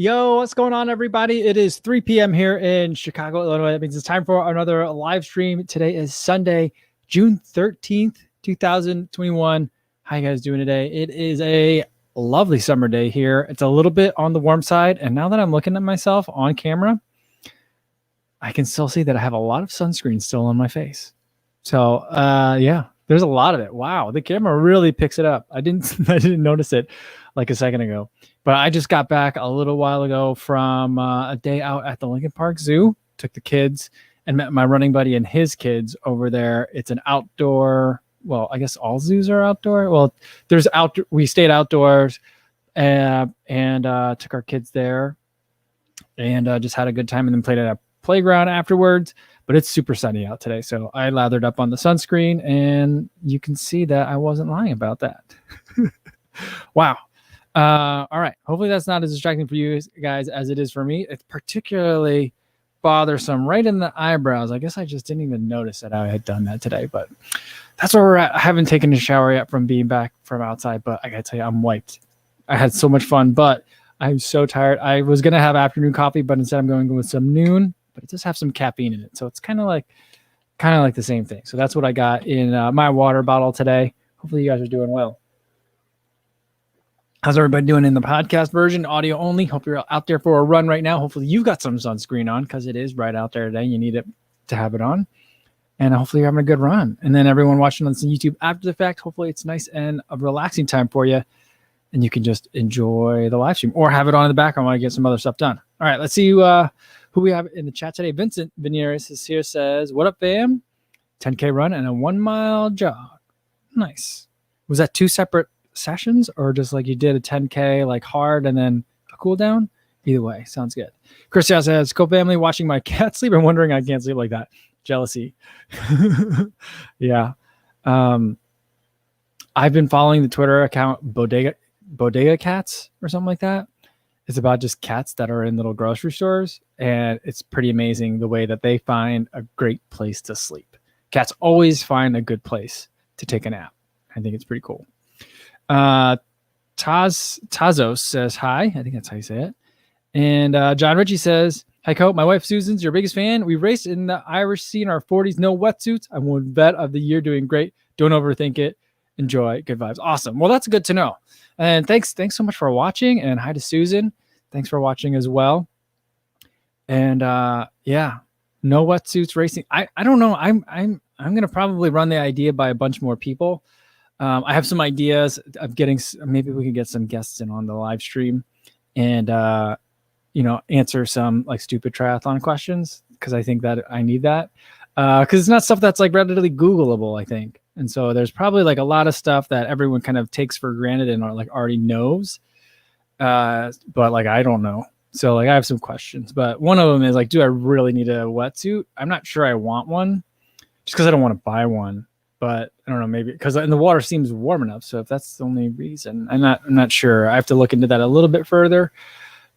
Yo, what's going on, everybody? It is 3 p.m. here in Chicago, Illinois. That means it's time for another live stream. Today is Sunday, June 13th, 2021. How you guys doing today? It is a lovely summer day here. It's a little bit on the warm side. And now that I'm looking at myself on camera, I can still see that I have a lot of sunscreen still on my face. So, yeah, there's a lot of it. Wow, the camera really picks it up. I didn't notice it like a second ago. But I just got back a little while ago from a day out at the Lincoln Park Zoo. Took the kids and met my running buddy and his kids over there. It's an outdoor. Well, I guess all zoos are outdoor. Well, we stayed outdoors and took our kids there and just had a good time and then played at a playground afterwards. But it's super sunny out today. So I lathered up on the sunscreen and you can see that I wasn't lying about that. Wow. All right. Hopefully that's not as distracting for you guys as it is for me. It's particularly bothersome right in the eyebrows. I guess I just didn't even notice that I had done that today, but that's where we're at. I haven't taken a shower yet from being back from outside, but I gotta tell you, I'm wiped. I had so much fun, but I'm so tired. I was going to have afternoon coffee, but instead I'm going with some noon, but it does have some caffeine in it. So it's kind of like the same thing. So that's what I got in my water bottle today. Hopefully you guys are doing well. How's everybody doing in the podcast version, audio only? Hope you're out there for a run right now. Hopefully you've got some sunscreen on because it is right out there today. You need it to have it on. And hopefully you're having a good run. And then everyone watching on YouTube after the fact, hopefully it's nice and a relaxing time for you. And you can just enjoy the live stream or have it on in the background while you get some other stuff done. All right, let's see who we have in the chat today. Vincent Veneris is here, says, what up, fam? 10K run and a 1 mile jog. Nice. Was that two separate sessions or just like you did a 10K like hard and then a cool down? Either way, sounds good. Christian says, "Co family watching my cat sleep and wondering I can't sleep like that. Jealousy." Yeah. I've been following the Twitter account Bodega Cats or something like that. It's about just cats that are in little grocery stores, and it's pretty amazing the way that they find a great place to sleep. Cats always find a good place to take a nap. I think it's pretty cool. Tazos says hi. I think that's how you say it. And John Ritchie says, "Hi, Cope. My wife Susan's your biggest fan. We raced in the Irish Sea in our 40s. No wetsuits. I won vet of the year. Doing great. Don't overthink it. Enjoy. Good vibes." Awesome. Well, that's good to know. And thanks so much for watching. And hi to Susan. Thanks for watching as well. And yeah, no wetsuits racing. I don't know. I'm gonna probably run the idea by a bunch more people. I have some ideas of getting, maybe we can get some guests in on the live stream and, answer some like stupid triathlon questions. Cause I think that I need that. Cause it's not stuff that's like readily Googleable, I think. And so there's probably like a lot of stuff that everyone kind of takes for granted and like already knows. But like, I don't know. So like I have some questions, but one of them is like, do I really need a wetsuit? I'm not sure I want one just cause I don't want to buy one. But I don't know, maybe because the water seems warm enough. So if that's the only reason, I'm not sure. I have to look into that a little bit further.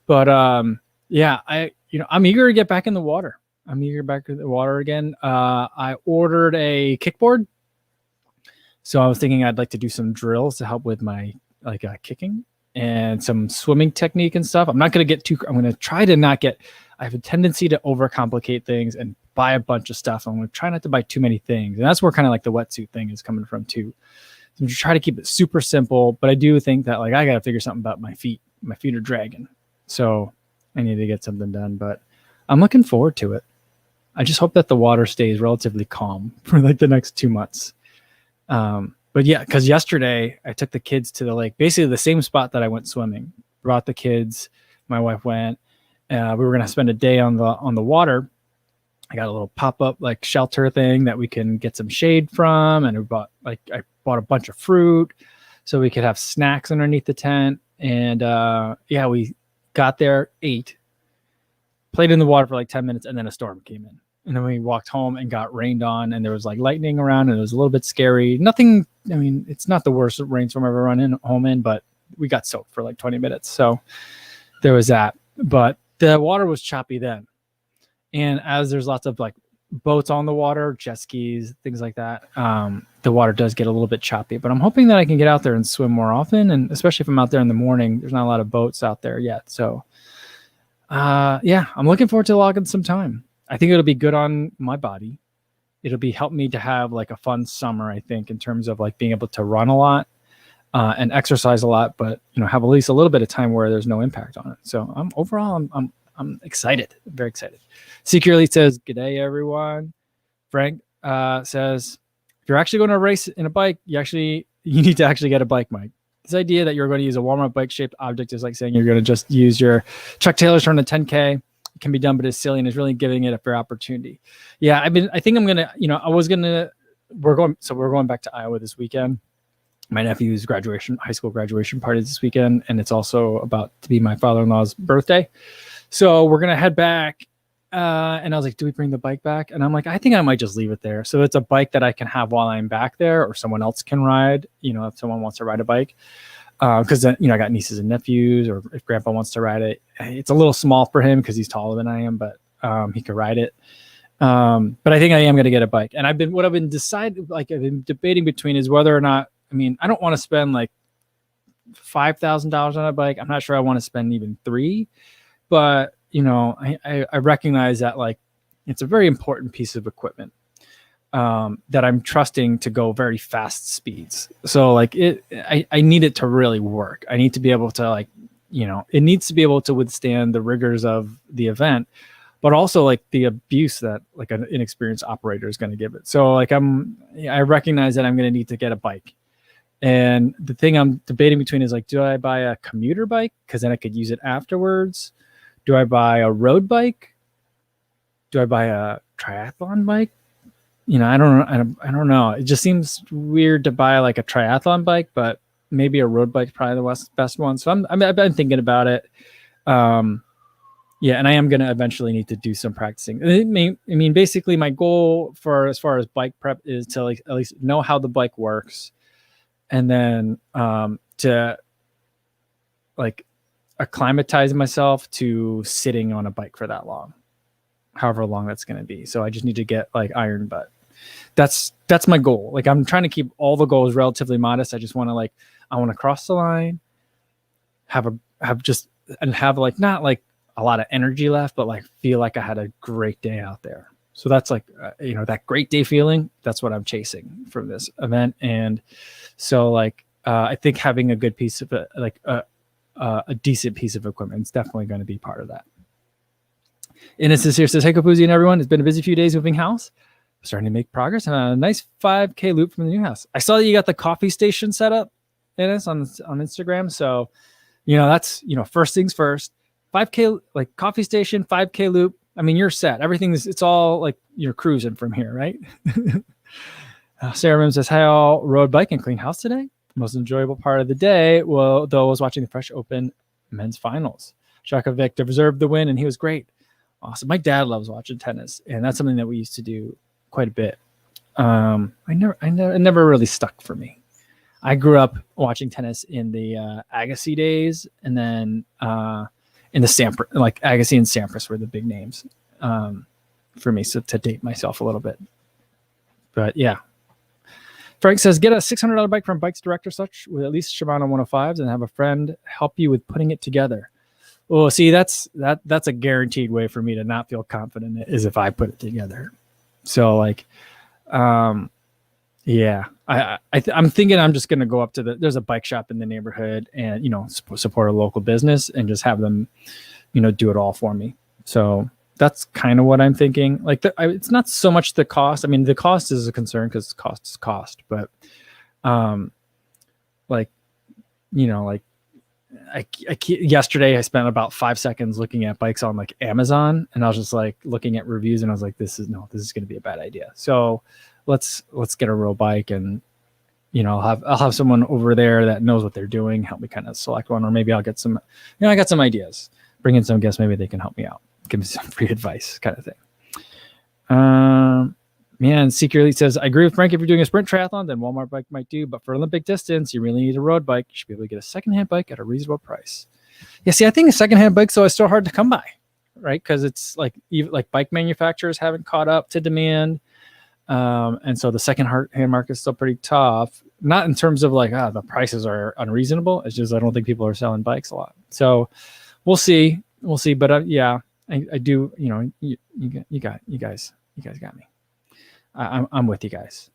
But yeah, I'm eager to get back in the water. I'm eager back in the water again. I ordered a kickboard, so I was thinking I'd like to do some drills to help with my kicking and some swimming technique and stuff. I'm not going to get I'm going to try to not get. I have a tendency to overcomplicate things and buy a bunch of stuff. I'm going to try not to buy too many things. And that's where kind of like the wetsuit thing is coming from too. So I'm just trying to keep it super simple, but I do think that like, I got to figure something about my feet. My feet are dragging. So I need to get something done, but I'm looking forward to it. I just hope that the water stays relatively calm for like the next 2 months. But yeah, cause yesterday I took the kids to the lake, basically the same spot that I went swimming, brought the kids, my wife went, we were going to spend a day on the water. I got a little pop-up like shelter thing that we can get some shade from. And I bought a bunch of fruit so we could have snacks underneath the tent. And yeah, we got there, ate, played in the water for like 10 minutes, and then a storm came in. And then we walked home and got rained on, and there was like lightning around, and it was a little bit scary. Nothing, I mean, it's not the worst rainstorm I've ever run home in, but we got soaked for like 20 minutes. So there was that. But the water was choppy then. And as there's lots of like boats on the water, jet skis, things like that, the water does get a little bit choppy. But I'm hoping that I can get out there and swim more often. And especially if I'm out there in the morning, there's not a lot of boats out there yet. So Yeah, I'm looking forward to logging some time. I think it'll be good on my body. It'll be help me to have like a fun summer, I think, in terms of like being able to run a lot and exercise a lot, but have at least a little bit of time where there's no impact on it. So I'm excited. I'm very excited. Secretly says, "G'day, everyone." Frank says, "If you're actually going to race in a bike, you need to actually get a bike, Mike. This idea that you're going to use a warm-up bike-shaped object is like saying you're going to just use your Chuck Taylor's run to 10K. It can be done, but it's silly and it's really giving it a fair opportunity." Yeah, I think I'm gonna. We're going back to Iowa this weekend. My nephew's high school graduation party this weekend, and it's also about to be my father-in-law's birthday. So we're gonna head back. And I was like, "Do we bring the bike back?" And I'm like, "I think I might just leave it there." So it's a bike that I can have while I'm back there, or someone else can ride. If someone wants to ride a bike, because then I got nieces and nephews, or if Grandpa wants to ride it, it's a little small for him because he's taller than I am, but he could ride it. But I think I am going to get a bike, and I've been debating between is whether or not. I mean, I don't want to spend like $5,000 on a bike. I'm not sure I want to spend even $3,000, but I recognize that like it's a very important piece of equipment that I'm trusting to go very fast speeds. So like I need it to really work. I need to be able to it needs to be able to withstand the rigors of the event, but also like the abuse that like an inexperienced operator is going to give it. So like I recognize that I'm going to need to get a bike. And the thing I'm debating between is like, do I buy a commuter bike? Because then I could use it afterwards. Do I buy a road bike? Do I buy a triathlon bike? I don't know. It just seems weird to buy like a triathlon bike, but maybe a road bike is probably the best one. So I've been thinking about it. Yeah, and I am going to eventually need to do some practicing. I mean, basically my goal as far as bike prep is to like at least know how the bike works, and then to like acclimatize myself to sitting on a bike for that long, however long that's going to be. So I just need to get like iron butt. That's my goal. Like I'm trying to keep all the goals relatively modest. I just want to I want to cross the line, have like not like a lot of energy left, but like feel like I had a great day out there. So that's like, that great day feeling, that's what I'm chasing from this event. And so like, I think having a good piece of a decent piece of equipment is definitely going to be part of that. Innocence here says, "Hey Kofuzi and everyone, it's been a busy few days moving house. I'm starting to make progress on a nice 5K loop from the new house. I saw that you got the coffee station set up in us on Instagram. So, that's, first things first, 5K, like coffee station, 5K loop. I mean, you're set. It's all like you're cruising from here, right?" Sarah Rim says, "Hi all, rode bike and clean house today. Most enjoyable part of the day, was watching the Fresh Open men's finals. Shakovic deserved the win, and he was great. Awesome. My dad loves watching tennis, and that's something that we used to do quite a bit. It never really stuck for me. I grew up watching tennis in the Agassi days, and then in the Sampras, like Agassi and Sampras were the big names for me. So to date myself a little bit, but yeah." Frank says, "Get a $600 bike from Bikes Direct or such with at least Shimano 105s and have a friend help you with putting it together." Well, see, that's a guaranteed way for me to not feel confident is if I put it together. So like, yeah, I'm thinking I'm just going to go up to there's a bike shop in the neighborhood and, support a local business and just have them, do it all for me. So that's kind of what I'm thinking. Like it's not so much the cost. I mean, the cost is a concern because cost is cost, but yesterday I spent about 5 seconds looking at bikes on like Amazon, and I was just like looking at reviews, and I was like, this is going to be a bad idea. So let's get a real bike, and I'll have someone over there that knows what they're doing help me kind of select one, or maybe I'll get some. I got some ideas. Bring in some guests, maybe they can help me out, give me some free advice, kind of thing. Man, secretly says, "I agree with Frank. If you're doing a sprint triathlon, then Walmart bike might do. But for Olympic distance, you really need a road bike. You should be able to get a secondhand bike at a reasonable price." Yeah, see, I think a secondhand bike is still hard to come by, right? Because it's like even like bike manufacturers haven't caught up to demand, and so the second-hand market is still pretty tough. Not in terms of like the prices are unreasonable. It's just I don't think people are selling bikes a lot. So we'll see. we'll see. But yeah, I do. You know, you guys got me. I'm with you guys.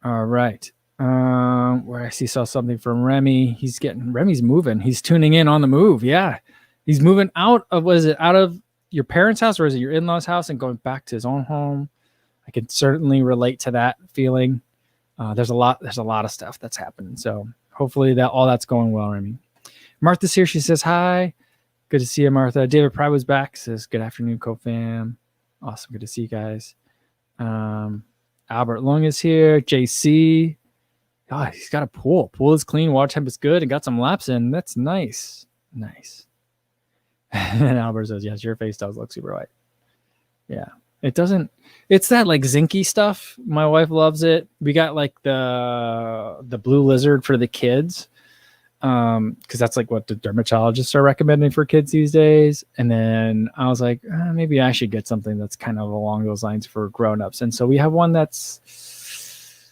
All right. Where I saw something from Remy. Remy's moving. He's tuning in on the move. Yeah. He's moving out of, what is it, out of your parents' house, or is it your in-laws' house, and going back to his own home? I can certainly relate to that feeling. There's a lot of stuff that's happening. So hopefully all that's going well, Remy. Martha's here. She says hi. Good to see you, Martha. David Pry was back. Says good afternoon, co-fam. Awesome. Good to see you guys. Albert Long is here. JC. God, he's got a pool. Pool is clean. Water temp is good, and got some laps in. That's nice. Nice. And Albert says, yes, your face does look super white. Yeah. It doesn't. It's that like zinky stuff. My wife loves it. We got like the blue lizard for the kids, because that's like what the dermatologists are recommending for kids these days. And then I was like, maybe I should get something that's kind of along those lines for grown-ups. And so we have one that's,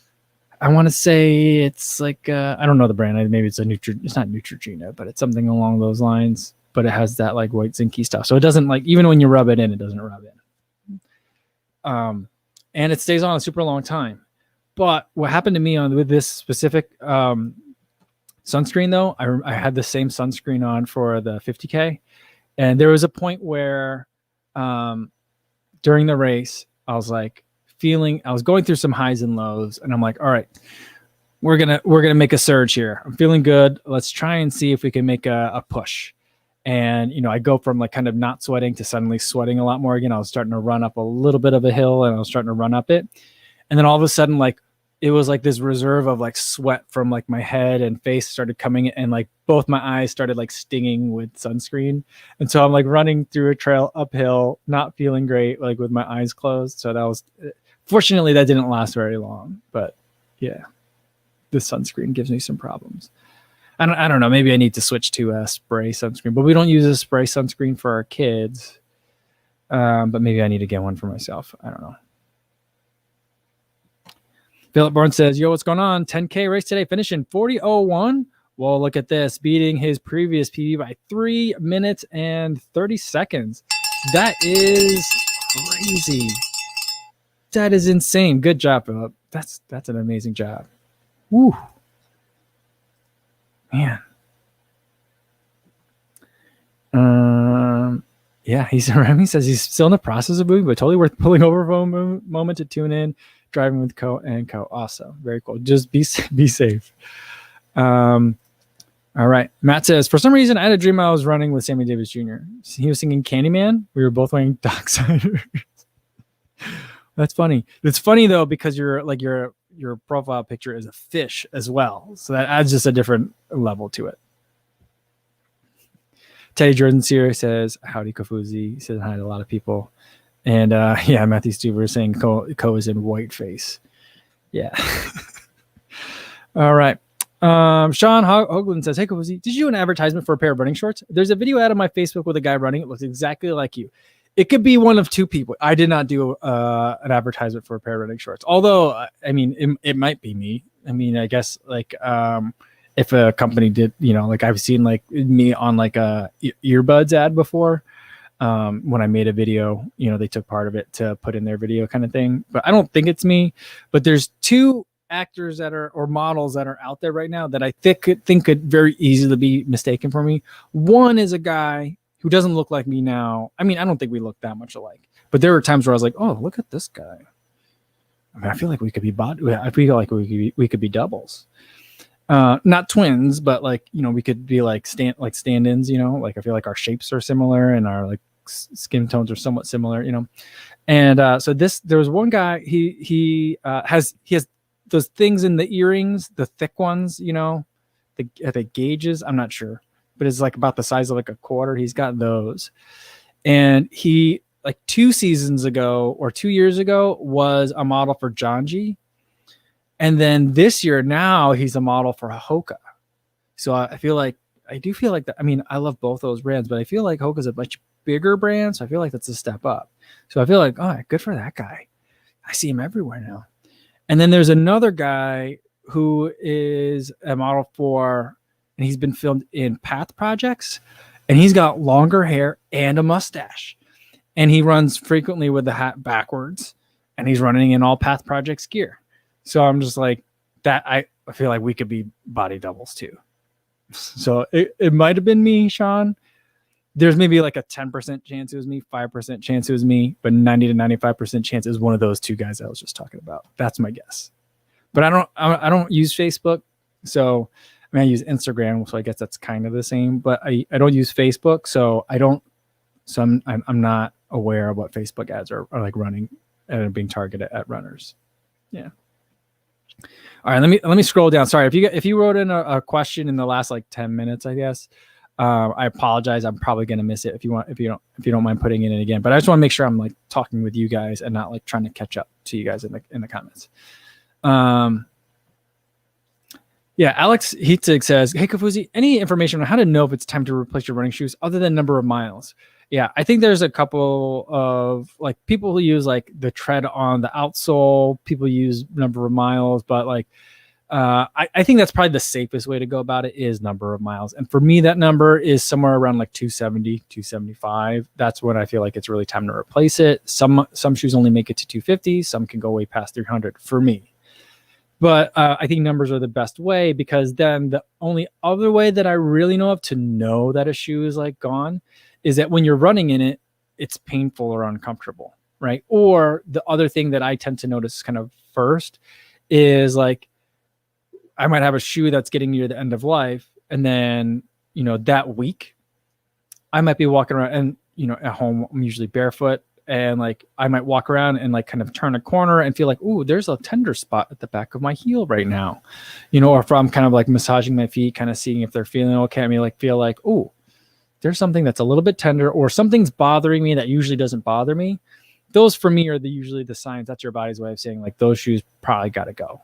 I want to say it's like I don't know the brand. Maybe it's it's not Neutrogena, but it's something along those lines. But it has that like white zinky stuff, so it doesn't, like, even when you rub it in, it doesn't rub in. And it stays on a super long time. But what happened to me with this specific sunscreen, though, I had the same sunscreen on for the 50K, and there was a point where during the race, I was going through some highs and lows, and I'm like, all right, we're gonna make a surge here. I'm feeling good. Let's try and see if we can make a push. And, you know, I go from like kind of not sweating to suddenly sweating a lot more again. I was starting to run up a little bit of a hill, and I was starting to run up it. And then all of a sudden, like, it was like this reserve of like sweat from like my head and face started coming, and like both my eyes started like stinging with sunscreen. And so I'm like running through a trail uphill, not feeling great, like with my eyes closed. So that was, fortunately, that didn't last very long. But yeah, the sunscreen gives me some problems. I don't know. Maybe I need to switch to a spray sunscreen, but we don't use a spray sunscreen for our kids. But maybe I need to get one for myself. I don't know. Philip Bourne says, yo, what's going on? 10K race today, finishing 40:01. Well, look at this, beating his previous PB by 3 minutes and 30 seconds. That is crazy. That is insane. Good job, Philip. That's an amazing job. Woo. Man. Yeah, Remy says he's still in the process of moving, but totally worth pulling over for a moment to tune in, driving with Co and Co. Awesome. Very cool. Just be safe. All right. Matt says, for some reason, I had a dream I was running with Sammy Davis Jr. He was singing Candyman. We were both wearing Docksiders. That's funny. It's funny, though, because your profile picture is a fish as well. So that adds just a different level to it. Teddy Jordan here says, howdy, Kofuzi. He says hi to a lot of people. And yeah, Matthew Stuber is saying Co is in white face. Yeah. All right. Sean Hoagland says, hey, Kofuzi, did you do an advertisement for a pair of running shorts? There's a video out of my Facebook with a guy running. It looks exactly like you. It could be one of two people. I did not do an advertisement for a pair of running shorts. Although, I mean, it might be me. I mean, I guess like if a company did, you know, like I've seen like me on like a earbuds ad before. When I made a video, you know, they took part of it to put in their video kind of thing. But I don't think it's me. But there's two actors or models that are out there right now that I think could very easily be mistaken for me. One is a guy who doesn't look like me now. I mean, I don't think we look that much alike. But there were times where I was like, oh, look at this guy. I mean, I feel like we could be I feel like we could be doubles. Not twins, but like, you know, we could be like stand-ins, you know, like I feel like our shapes are similar and our like skin tones are somewhat similar, you know. And so there was one guy, he has those things in the earrings, the thick ones, you know, the gauges, I'm not sure, but it's like about the size of like a quarter. He's got those. And he, like 2 seasons ago or 2 years ago, was a model for Janji. And then this year, now he's a model for Hoka. So I do feel like that. I mean, I love both those brands, but I feel like Hoka's a much bigger brand. So I feel like that's a step up. So I feel like, oh, good for that guy. I see him everywhere now. And then there's another guy who is a model for and he's been filmed in Path Projects, and he's got longer hair and a mustache, and he runs frequently with the hat backwards, and he's running in all Path Projects gear. So I'm just like that. I feel like we could be body doubles too. So it might have been me, Sean. There's maybe like a 10% chance it was me, 5% chance it was me, but 90 to 95% chance it was one of those two guys I was just talking about. That's my guess. But I don't use Facebook. So I mean, I use Instagram, so I guess that's kind of the same, but I don't use Facebook. So I'm not aware of what Facebook ads are like running and being targeted at runners. Yeah. All right, let me scroll down. Sorry, if you wrote in a question in the last like 10 minutes, I guess. I apologize. I'm probably gonna miss it if you don't mind putting it in again. But I just want to make sure I'm like talking with you guys and not like trying to catch up to you guys in the comments. Yeah, Alex Heatzig says, "Hey Kofuzi, any information on how to know if it's time to replace your running shoes other than number of miles?" Yeah, I think there's a couple of like people who use like the tread on the outsole. People use number of miles, but like I think that's probably the safest way to go about it is number of miles. And for me, that number is somewhere around like 270, 275. That's when I feel like it's really time to replace it. Some shoes only make it to 250. Some can go way past 300 for me. But I think numbers are the best way, because then the only other way that I really know of to know that a shoe is like gone is that when you're running in it, it's painful or uncomfortable, right? Or the other thing that I tend to notice kind of first is like, I might have a shoe that's getting near the end of life. And then, that week I might be walking around and, at home, I'm usually barefoot, and like, I might walk around and like kind of turn a corner and feel like, ooh, there's a tender spot at the back of my heel right now, or if I'm kind of like massaging my feet, kind of seeing if they're feeling okay. I mean, like feel like, ooh, there's something that's a little bit tender, or something's bothering me that usually doesn't bother me. Those for me are usually the signs. That's your body's way of saying like those shoes probably got to go.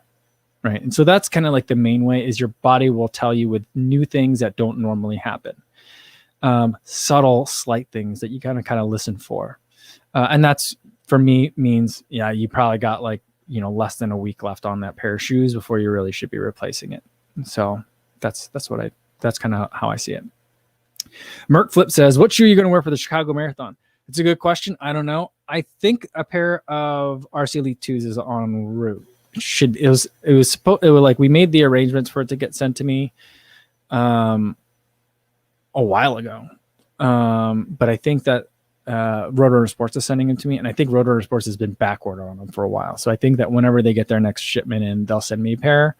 Right. And so that's kind of like the main way is your body will tell you with new things that don't normally happen. Subtle, slight things that you kind of listen for. And that's for me means, yeah, you probably got like, less than a week left on that pair of shoes before you really should be replacing it. So that's kind of how I see it. Merc Flip says, what shoe are you going to wear for the Chicago Marathon? It's a good question. I don't know. I think a pair of RC Elite 2s is en route. We made the arrangements for it to get sent to me a while ago. But I think that Rotor Sports is sending them to me, and I think Rotor Sports has been backward on them for a while. So I think that whenever they get their next shipment in, they'll send me a pair.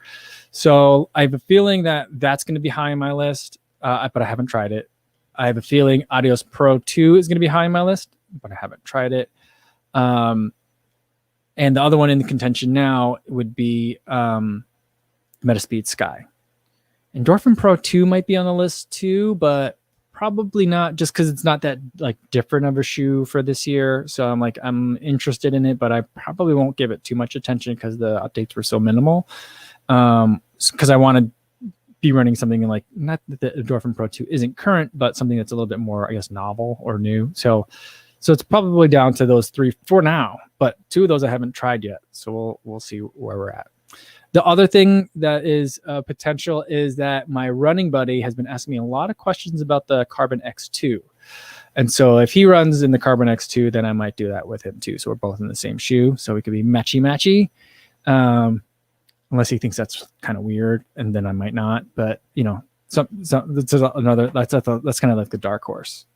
So I have a feeling that that's going to be high on my list, but I haven't tried it. I have a feeling Adios Pro 2 is going to be high on my list, but I haven't tried it. And the other one in the contention now would be Metaspeed Sky. Endorphin Pro 2 might be on the list too, but probably not, just because it's not that like different of a shoe for this year. So I'm interested in it, but I probably won't give it too much attention because the updates were so minimal. Because I want to be running something like, not that the Endorphin Pro 2 isn't current, but something that's a little bit more, I guess, novel or new. So it's probably down to those three for now, but two of those I haven't tried yet. So we'll see where we're at. The other thing that is potential is that my running buddy has been asking me a lot of questions about the Carbon X2. And so if he runs in the Carbon X2, then I might do that with him too. So we're both in the same shoe. So we could be matchy. Unless he thinks that's kind of weird, and then I might not. But that's kind of like the dark horse.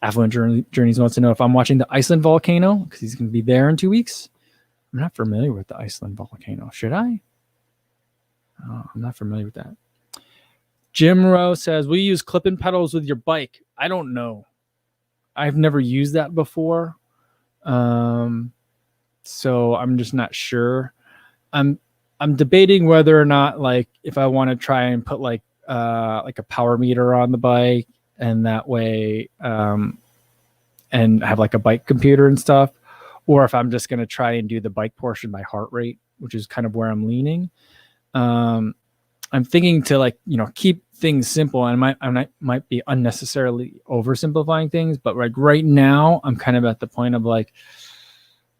Affluent Journeys wants to know if I'm watching the Iceland volcano because he's going to be there in 2 weeks. I'm not familiar with the Iceland volcano. Should I? Oh, I'm not familiar with that. Jim Rowe says, will you use clip-in pedals with your bike? I don't know. I've never used that before. So I'm just not sure. I'm debating whether or not, like, if I want to try and put like a power meter on the bike, and that way and have like a bike computer and stuff, or if I'm just going to try and do the bike portion by heart rate, which is kind of where I'm leaning. I'm thinking to keep things simple, and I might be unnecessarily oversimplifying things, but like right now I'm kind of at the point of like,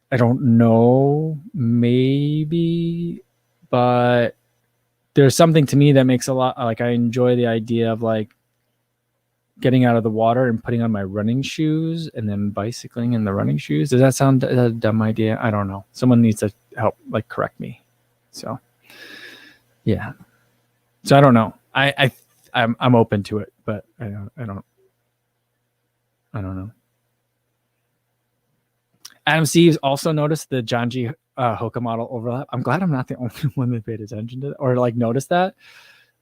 I don't know, maybe but there's something to me that makes a lot, like I enjoy the idea of like getting out of the water and putting on my running shoes and then bicycling in the running shoes. Does that sound a dumb idea? I don't know. Someone needs to help like correct me. So yeah. So I don't know. I'm open to it, but I don't know. Adam Steves also noticed the John G. Hoka model overlap. I'm glad I'm not the only one that paid attention to that or like noticed that.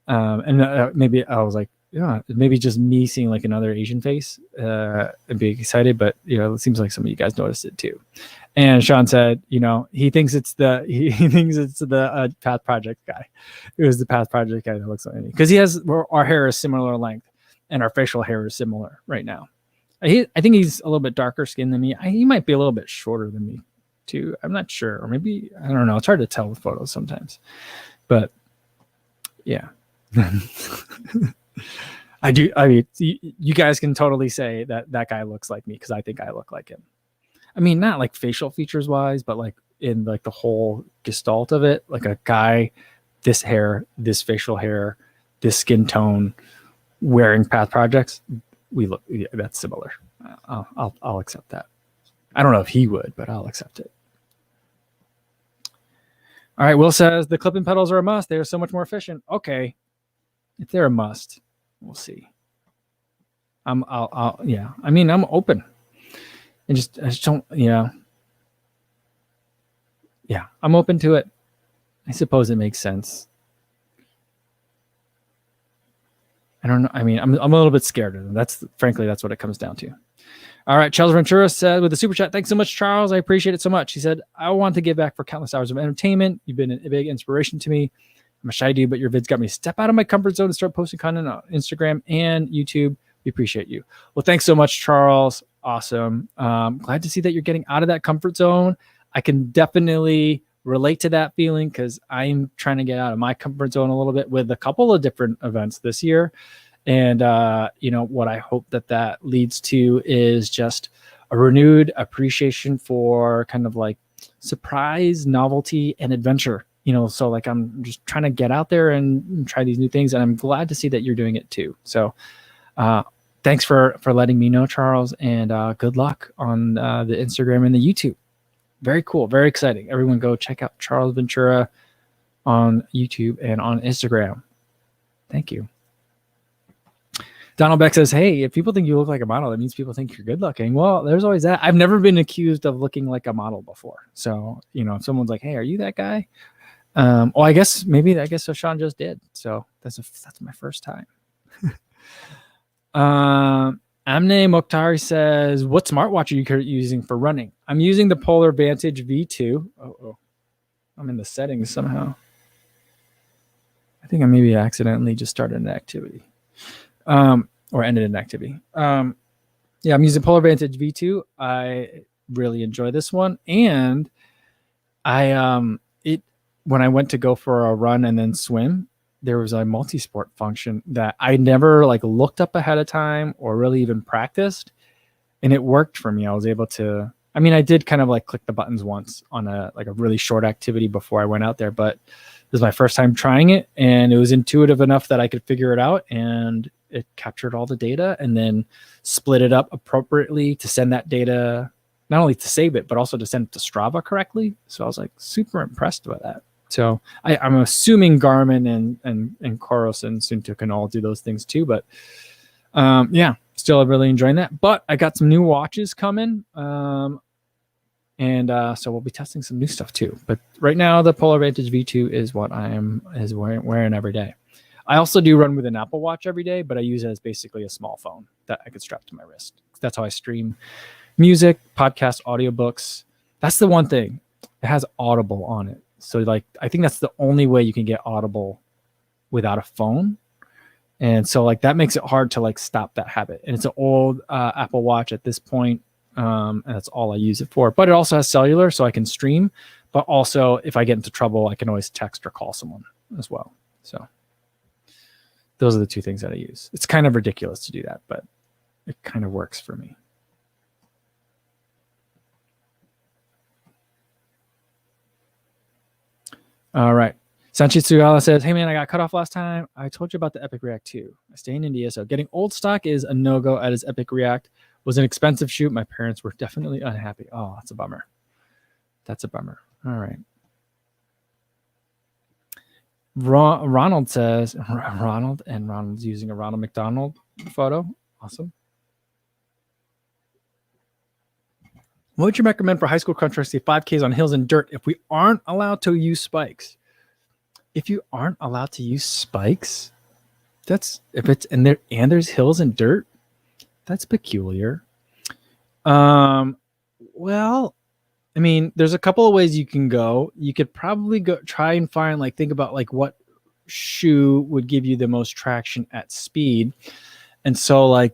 And maybe I was like, yeah, maybe just me seeing like another Asian face and being excited, but you know, it seems like some of you guys noticed it too. And Sean said, you know, he thinks it's the Path Project guy. It was the Path Project guy that looks like me because our hair is similar length and our facial hair is similar right now. I think he's a little bit darker skinned than me. He might be a little bit shorter than me too. I'm not sure, or maybe I don't know. It's hard to tell with photos sometimes, but yeah. I do. I mean, you guys can totally say that guy looks like me because I think I look like him. I mean, not like facial features wise, but like in like the whole gestalt of it, like a guy, this hair, this facial hair, this skin tone, wearing Path Projects. That's similar. I'll accept that. I don't know if he would, but I'll accept it. All right. Will says the clip-in pedals are a must. They are so much more efficient. Okay. If they're a must, we'll see. Yeah. I mean, I'm open. I just don't, yeah. Yeah. I'm open to it. I suppose it makes sense. I don't know. I mean, I'm a little bit scared of them. Frankly, that's what it comes down to. All right. Charles Ventura said with the super chat, thanks so much, Charles. I appreciate it so much. He said, I want to give back for countless hours of entertainment. You've been a big inspiration to me. I'm a shy dude, but your vids got me to step out of my comfort zone and start posting content on Instagram and YouTube. We appreciate you. Well, thanks so much, Charles. Awesome. Glad to see that you're getting out of that comfort zone. I can definitely relate to that feeling because I'm trying to get out of my comfort zone a little bit with a couple of different events this year. And, you know, what I hope that leads to is just a renewed appreciation for kind of like surprise, novelty, and adventure. You know, so like I'm just trying to get out there and try these new things. And I'm glad to see that you're doing it too. So thanks for letting me know, Charles. And good luck on the Instagram and the YouTube. Very cool. Very exciting. Everyone go check out Charles Ventura on YouTube and on Instagram. Thank you. Donald Beck says, hey, if people think you look like a model, that means people think you're good looking. Well, there's always that. I've never been accused of looking like a model before. So, you know, if someone's like, hey, are you that guy? Well, I guess so Sean just did. So that's my first time. Amne Mokhtari says, what smartwatch are you using for running? I'm using the Polar Vantage V2. Oh, I'm in the settings somehow. I think I maybe accidentally just started an activity. Or ended an activity. Yeah, I'm using Polar Vantage V2. I really enjoy this one. And when I went to go for a run and then swim, there was a multi-sport function that I never like looked up ahead of time or really even practiced. And it worked for me. I was able to, I mean, I did kind of like click the buttons once on a really short activity before I went out there, but this was my first time trying it and it was intuitive enough that I could figure it out, and it captured all the data and then split it up appropriately to send that data, not only to save it, but also to send it to Strava correctly. So I was like super impressed by that. So I'm assuming Garmin and Coros and Sunto can all do those things too. But yeah, still really enjoying that. But I got some new watches coming. And so we'll be testing some new stuff too. But right now, the Polar Vantage V2 is what is wearing every day. I also do run with an Apple Watch every day, but I use it as basically a small phone that I could strap to my wrist. That's how I stream music, podcast, audiobooks. That's the one thing. It has Audible on it. So like, I think that's the only way you can get Audible without a phone. And so like, that makes it hard to like stop that habit. And it's an old Apple Watch at this point. And that's all I use it for. But it also has cellular, so I can stream. But also, if I get into trouble, I can always text or call someone as well. So those are the two things that I use. It's kind of ridiculous to do that, but it kind of works for me. All right. Sanchi Tsuyala says, hey man, I got cut off last time. I told you about the Epic React 2. I stay in India, so getting old stock is a no-go at his Epic React. Was an expensive shoot. My parents were definitely unhappy. Oh, that's a bummer. That's a bummer. All right. Ronald says, Ronald's using a Ronald McDonald photo. Awesome. What would you recommend for high school country 5Ks on hills and dirt if we aren't allowed to use spikes? If you aren't allowed to use spikes, that's if it's and there's hills and dirt, that's peculiar. Well, I mean, there's a couple of ways you can go. You could probably go try and find think about what shoe would give you the most traction at speed. And so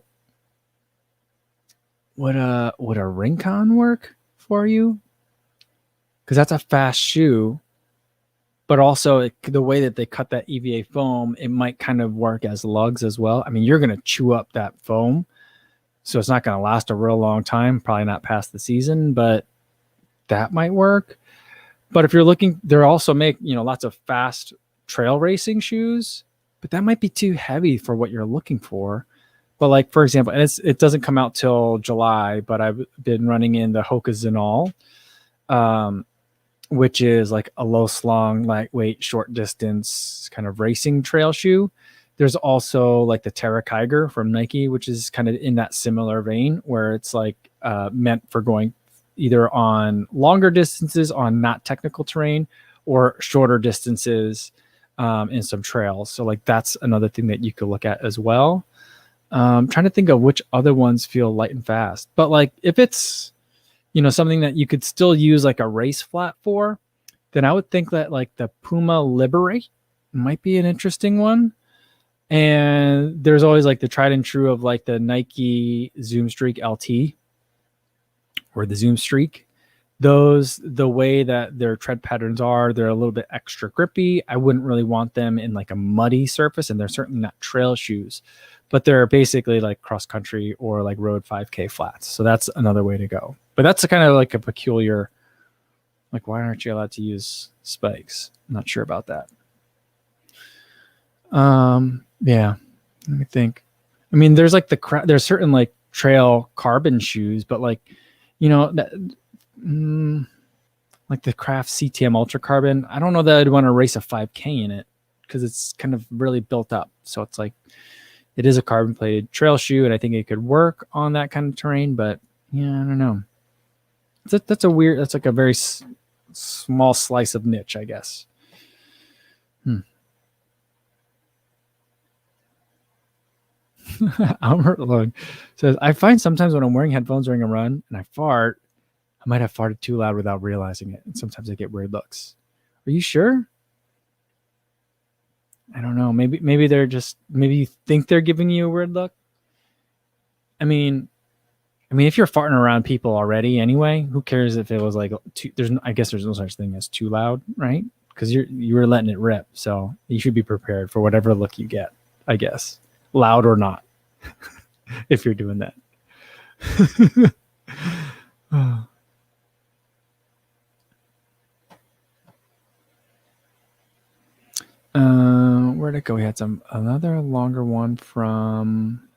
would a Rincon work for you? Because that's a fast shoe, but also the way that they cut that EVA foam, it might kind of work as lugs as well. I mean, you're going to chew up that foam, so it's not going to last a real long time, probably not past the season, but that might work. But if you're looking, they also make, lots of fast trail racing shoes, but that might be too heavy for what you're looking for. But for example, and it doesn't come out till July, but I've been running in the Hoka Zinal, which is a low slung, lightweight, short distance kind of racing trail shoe. There's also the Terra Kiger from Nike, which is kind of in that similar vein where it's meant for going either on longer distances on not technical terrain or shorter distances in some trails. So that's another thing that you could look at as well. Trying to think of which other ones feel light and fast, but if it's something that you could still use a race flat for, then I would think that the Puma Liberate might be an interesting one. And there's always the tried and true of the Nike Zoom Streak LT or the Zoom Streak. Those, the way that their tread patterns are, they're a little bit extra grippy. I wouldn't really want them in a muddy surface, and they're certainly not trail shoes, but they're basically cross country or road 5K flats. So that's another way to go. But that's kind of a peculiar, why aren't you allowed to use spikes? I'm not sure about that. Yeah, let me think. I mean, there's there's certain trail carbon shoes, but the Craft CTM Ultra Carbon, I don't know that I'd want to race a 5K in it because it's kind of really built up. So it's it is a carbon plated trail shoe, and I think it could work on that kind of terrain, but yeah, I don't know. That's a very small slice of niche, I guess. Albert Long says, I find sometimes when I'm wearing headphones during a run and I fart, I might have farted too loud without realizing it. And sometimes I get weird looks. Are you sure? I don't know. Maybe maybe you think they're giving you a weird look. I mean, if you're farting around people already anyway, who cares if it was too, I guess there's no such thing as too loud, right? Because you were letting it rip. So you should be prepared for whatever look you get, I guess. Loud or not, if you're doing that. Where'd it go? We had another longer one from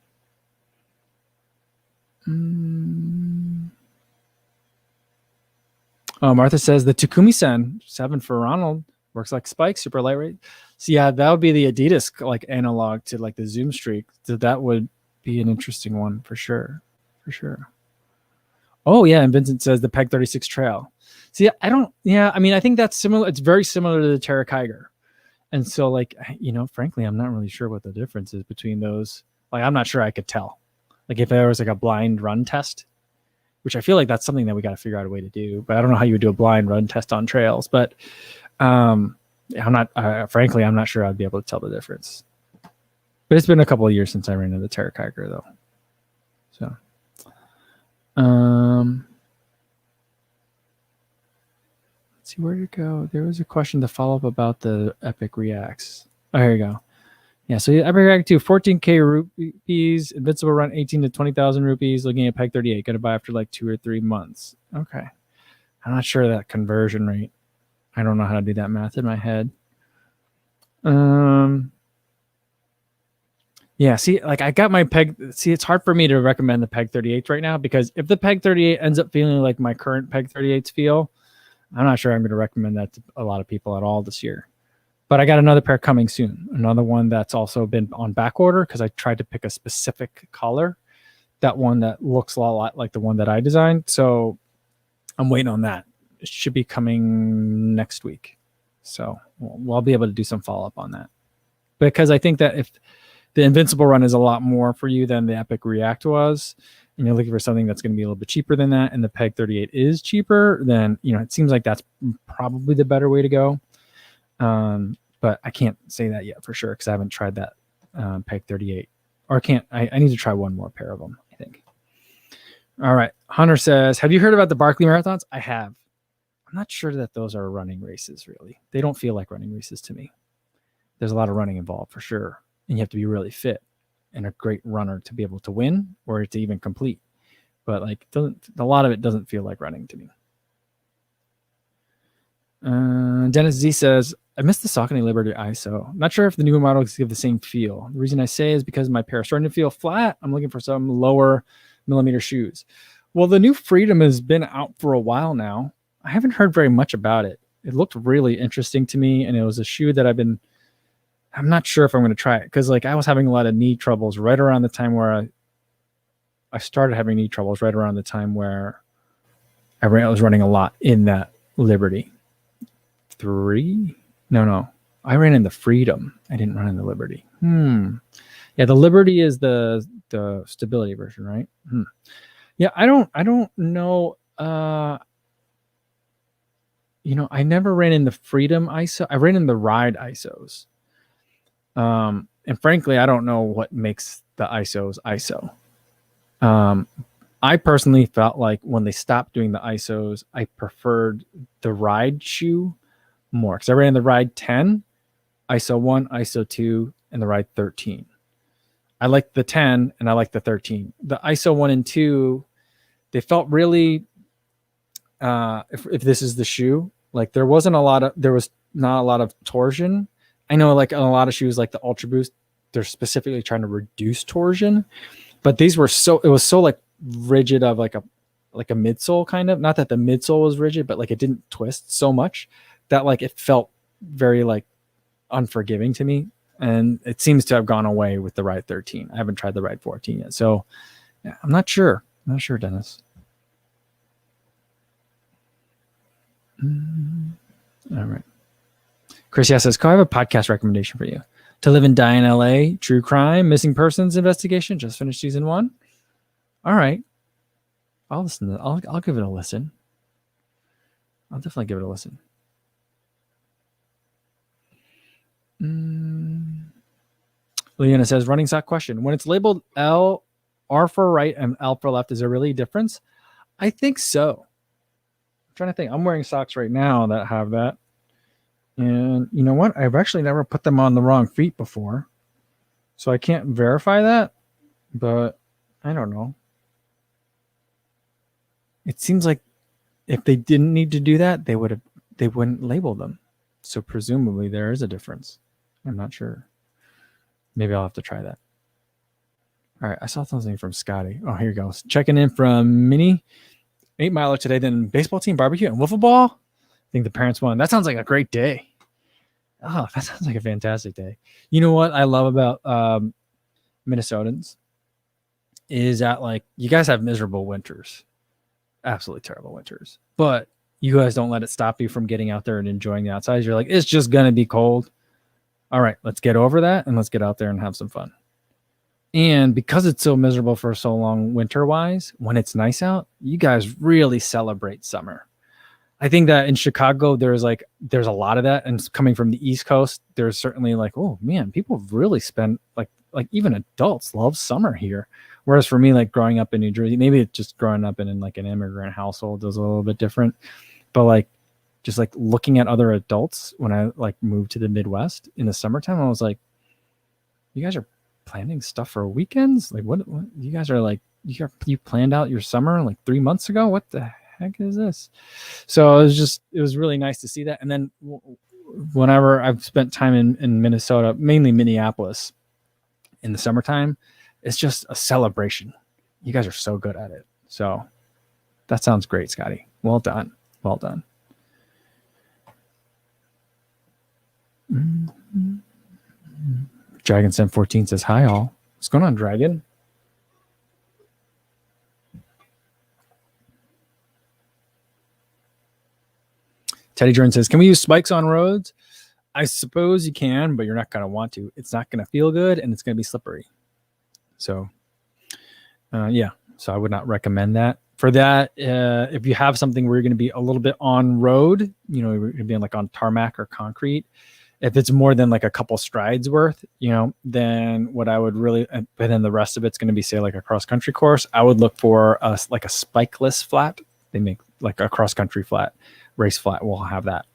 Martha says the Takumi-san 7 for Ronald works like spikes, super lightweight. So yeah, that would be the Adidas analog to the Zoom Streak. So that would be an interesting one for sure. Oh yeah, and Vincent says the Peg 36 Trail. See, I think that's similar. It's very similar to the Terra Kiger. And so frankly, I'm not really sure what the difference is between those. I'm not sure I could tell. If there was a blind run test, which I feel like that's something that we got to figure out a way to do, but I don't know how you would do a blind run test on trails, but I'm not, frankly, I'm not sure I'd be able to tell the difference. But it's been a couple of years since I ran into the Terra Kiger though. So, let's see where to go. There was a question to follow up about the Epic Reacts. Oh, here you go. Yeah, so Epic React 2, 14K rupees, Invincible Run 18 to 20,000 rupees, looking at Peg 38, going to buy after 2 or 3 months. I'm not sure that conversion rate. I don't know how to do that math in my head. Yeah, see, like I got my Peg. See, it's hard for me to recommend the Peg 38s right now because if the Peg 38 ends up feeling like my current Peg 38s feel, I'm not sure I'm going to recommend that to a lot of people at all this year. But I got another pair coming soon. Another one that's also been on back order because I tried to pick a specific color. That one that looks a lot like the one that I designed. So I'm waiting on that. It should be coming next week. So I'll be able to do some follow up on that. Because I think that if the Invincible Run is a lot more for you than the Epic React was, and you're looking for something that's going to be a little bit cheaper than that, and the Peg 38 is cheaper, then it seems like that's probably the better way to go. But I can't say that yet for sure because I haven't tried that Peg 38. Or I need to try one more pair of them, I think. All right. Hunter says, have you heard about the Barkley Marathons? I have. I'm not sure that those are running races, really. They don't feel like running races to me. There's a lot of running involved for sure. And you have to be really fit and a great runner to be able to win or to even complete. But a lot of it doesn't feel like running to me. Dennis Z says, I missed the Saucony Liberty ISO. Not sure if the newer models give the same feel. The reason I say is because my pair is starting to feel flat. I'm looking for some lower millimeter shoes. Well, the new Freedom has been out for a while now. I haven't heard very much about it. It looked really interesting to me, and it was a shoe that I'm not sure if I'm going to try it because I was having a lot of knee troubles right around the time where I started having knee troubles right around the time where I was running a lot in that Liberty 3. No. I ran in the Freedom. I didn't run in the Liberty. Yeah, the Liberty is the stability version, right? Yeah, I don't know. I never ran in the Freedom ISO. I ran in the Ride ISOs. And frankly, I don't know what makes the ISOs ISO. I personally felt like when they stopped doing the ISOs, I preferred the Ride shoe more because I ran the Ride 10, ISO 1, ISO 2, and the Ride 13. I liked the 10 and I liked the 13. The ISO 1 and 2, they felt really, if this is the shoe, there was not a lot of torsion. I know on a lot of shoes like the Ultra Boost, they're specifically trying to reduce torsion, but these were it was so rigid of a midsole kind of, not that the midsole was rigid, but it didn't twist so much that it felt very unforgiving to me. And it seems to have gone away with the Ride 13. I haven't tried the Ride 14 yet. So yeah, I'm not sure. Dennis. All right. Chris says, I have a podcast recommendation for you. To Live and Die in LA, True Crime, Missing Persons Investigation. Just finished season 1. All right. I'll listen to I'll give it a listen. I'll definitely give it a listen. Leona says, running sock question. When it's labeled L, R for right and L for left, is there really a difference? I think so. I'm trying to think. I'm wearing socks right now that have that. And you know what? I've actually never put them on the wrong feet before. So I can't verify that, but I don't know. It seems like if they didn't need to do that, they wouldn't label them. So presumably there is a difference. I'm not sure. Maybe I'll have to try that. All right. I saw something from Scotty. Oh, here you go. Checking in from Minnie. 8 miler today, then baseball team, barbecue, and wiffle ball. I think the parents won. That sounds like a great day. Oh, that sounds like a fantastic day. You know what I love about Minnesotans is that you guys have miserable winters. Absolutely terrible winters. But you guys don't let it stop you from getting out there and enjoying the outside. You're it's just going to be cold. All right, let's get over that and let's get out there and have some fun. And because it's so miserable for so long winter-wise, when it's nice out, you guys really celebrate summer. I think that in Chicago, there's a lot of that. And coming from the East Coast, there's certainly oh man, people really spend like even adults love summer here. Whereas for me, growing up in New Jersey, maybe it's just growing up in an immigrant household is a little bit different. But just looking at other adults when I moved to the Midwest in the summertime, I was you guys are planning stuff for weekends? What you guys are you planned out your summer 3 months ago? What the heck is this? So it was really nice to see that. And then whenever I've spent time in Minnesota, mainly Minneapolis in the summertime, it's just a celebration. You guys are so good at it. So that sounds great, Scotty. Well done. Well done. Dragon 714 says, hi all. What's going on, Dragon? Teddy Jordan says, can we use spikes on roads? I suppose you can, but you're not going to want to. It's not going to feel good, and it's going to be slippery. So, yeah. So I would not recommend that. For that, if you have something where you're going to be a little bit on road, you know, you're going to be like on tarmac or concrete, if it's more than like a couple strides worth, you know, then what I would really, but then the rest of it's going to be, say, like a cross country course, I would look for like a spikeless flat. They make like a cross country flat, race flat will have that.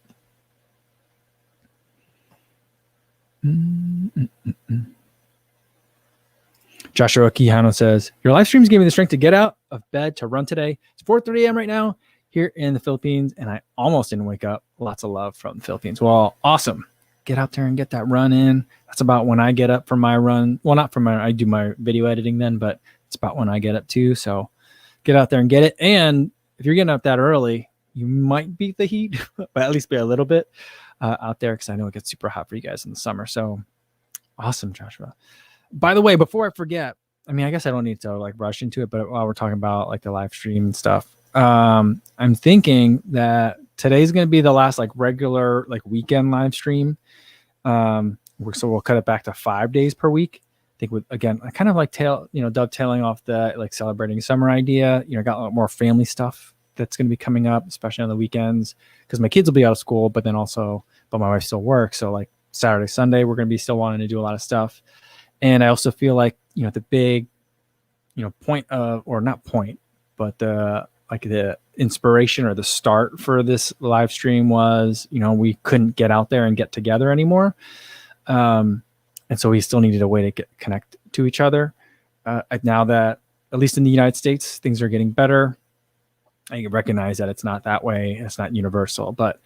Joshua Quijano says, your live streams gave me the strength to get out of bed to run today. It's 4:30 a.m. right now here in the Philippines, and I almost didn't wake up. Lots of love from the Philippines. Well, awesome. Get out there and get that run in. That's about when I get up for my run. Well, not for my, I do my video editing then, but it's about when I get up too. So get out there and get it. And if you're getting up that early, you might beat the heat, but at least be a little bit out there, because I know it gets super hot for you guys in the summer. So awesome, Joshua. By the way, before I forget, I mean, I guess I don't need to like rush into it, but while we're talking about like the live stream and stuff, I'm thinking that today's going to be the last like regular like weekend live stream. So we'll cut it back to 5 days per week. I think with, again, I kind of like dovetailing off the like celebrating summer idea. You know, got a lot more family stuff that's going to be coming up, especially on the weekends, because my kids will be out of school, but my wife still works. So like Saturday, Sunday, we're going to be still wanting to do a lot of stuff. And I also feel like, you know, the big, you know, point of, or not point, but the inspiration or the start for this live stream was, you know, we couldn't get out there and get together anymore. And so we still needed a way to connect to each other. Now that, at least in the United States, things are getting better, I recognize that it's not that way. It's not universal. But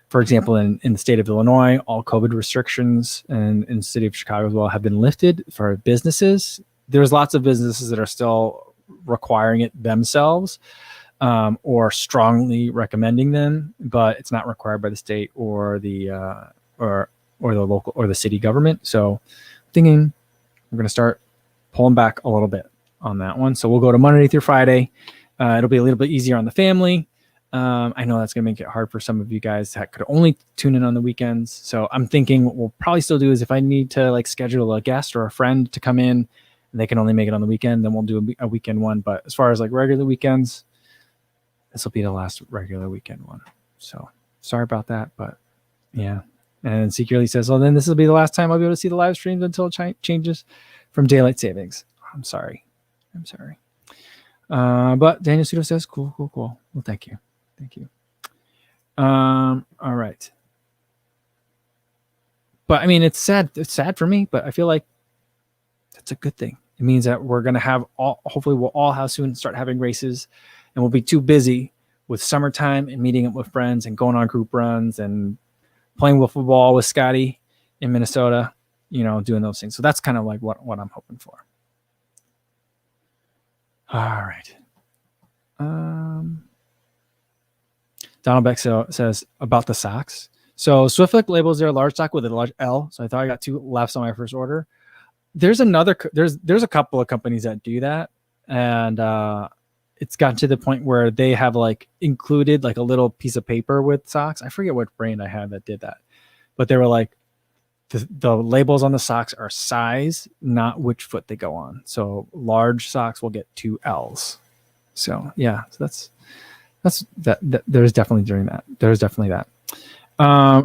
for example, in the state of Illinois, all COVID restrictions, and in the city of Chicago as well, have been lifted for businesses. There's lots of businesses that are still requiring it themselves, or strongly recommending them, but it's not required by the state or the local or the city government. So I'm thinking we're going to start pulling back a little bit on that one. So we'll go to Monday through Friday. It'll be a little bit easier on the family. I know that's going to make it hard for some of you guys that could only tune in on the weekends. So I'm thinking what we'll probably still do is, if I need to like schedule a guest or a friend to come in and they can only make it on the weekend, then we'll do a weekend one. But as far as like regular weekends, this will be the last regular weekend one. So sorry about that, but yeah. And secretly says, well, then this will be the last time I'll be able to see the live streams until it changes from daylight savings. I'm sorry. But Daniel Sudo says, cool. Well, thank you. All right. But I mean, it's sad for me, but I feel like that's a good thing. It means that we're going to have hopefully we'll all have soon start having races, and we'll be too busy with summertime and meeting up with friends and going on group runs and playing wiffle ball with Scotty in Minnesota, you know, doing those things. So that's kind of like what I'm hoping for. All right. Donald Beck says about the socks. So Swiftlick labels their large sock with a large L. So I thought I got 2 lefts on my first order. There's a couple of companies that do that. And it's gotten to the point where they have like included like a little piece of paper with socks. I forget what brand I had that did that. But they were like, the labels on the socks are size, not which foot they go on. So large socks will get 2 L's. So yeah, so that's that. There's definitely that. There's definitely that.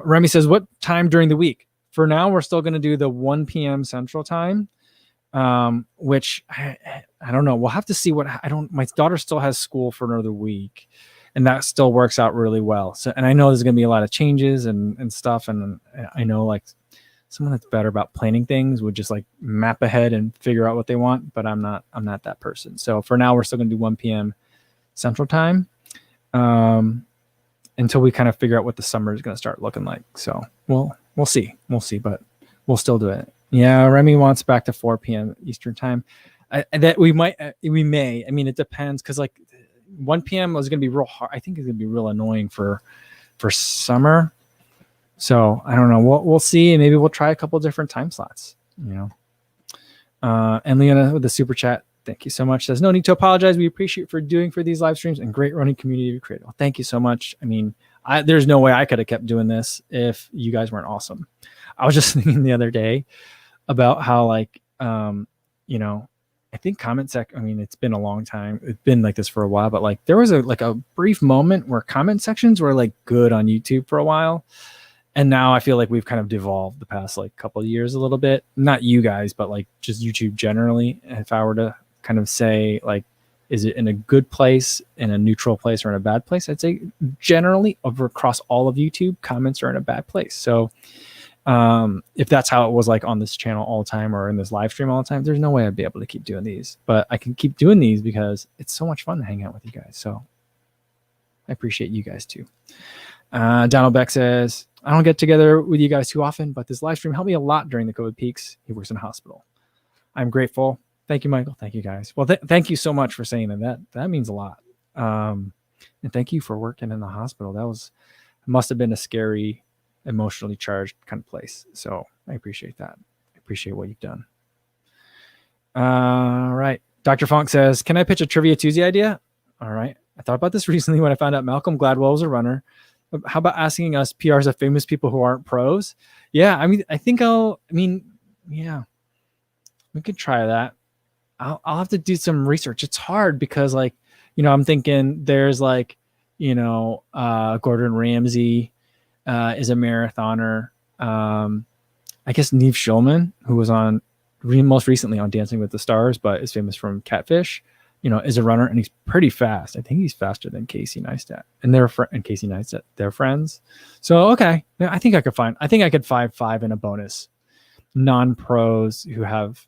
Remy says, what time during the week? For now, we're still going to do the 1 p.m. Central Time, which I don't know. We'll have to see my daughter still has school for another week, and that still works out really well. So, and I know there's going to be a lot of changes and stuff. And I know like someone that's better about planning things would just like map ahead and figure out what they want, but I'm not that person. So for now, we're still going to do 1 p.m. Central Time. until we kind of figure out what the summer is going to start looking like. So we'll see, but we'll still do it. Yeah, Remy wants back to 4 p.m. Eastern time. That we may. I mean, it depends, because like 1 p.m. is going to be real hard. I think it's going to be real annoying for summer. So I don't know. We'll see, and maybe we'll try a couple different time slots. And Leona with the super chat, thank you so much. Says no need to apologize. We appreciate for these live streams and great running community we created. Well, thank you so much. I mean, there's no way I could have kept doing this if you guys weren't awesome. I was just thinking the other day about how like, I think I mean, it's been a long time. It's been like this for a while, but like there was a brief moment where comment sections were like good on YouTube for a while. And now I feel like we've kind of devolved the past like couple of years a little bit. Not you guys, but like just YouTube generally. If I were to kind of say like, is it in a good place, in a neutral place, or in a bad place? I'd say generally across all of YouTube, comments are in a bad place. So if that's how it was like on this channel all the time or in this live stream all the time, there's no way I'd be able to keep doing these. But I can keep doing these because it's so much fun to hang out with you guys. So I appreciate you guys too. Donald Beck says, I don't get together with you guys too often, but this live stream helped me a lot during the COVID peaks. He works in a hospital. I'm grateful. Thank you, Michael. Thank you, guys. Well, thank you so much for saying that. That means a lot. And thank you for working in the hospital. Must have been a scary, emotionally charged kind of place. So I appreciate that. I appreciate what you've done. All right. Dr. Funk says, can I pitch a Trivia Tuesday idea? All right. I thought about this recently when I found out Malcolm Gladwell was a runner. How about asking us PRs of famous people who aren't pros? Yeah, I mean, yeah, we could try that. I'll have to do some research. It's hard because like, I'm thinking there's like, Gordon Ramsay is a marathoner. I guess Neve Schulman, who was on most recently on Dancing with the Stars, but is famous from Catfish, is a runner, and he's pretty fast. I think he's faster than Casey Neistat, and Casey Neistat, they're friends. So, okay. Yeah, I think I could 5.5 in a bonus non-pros who have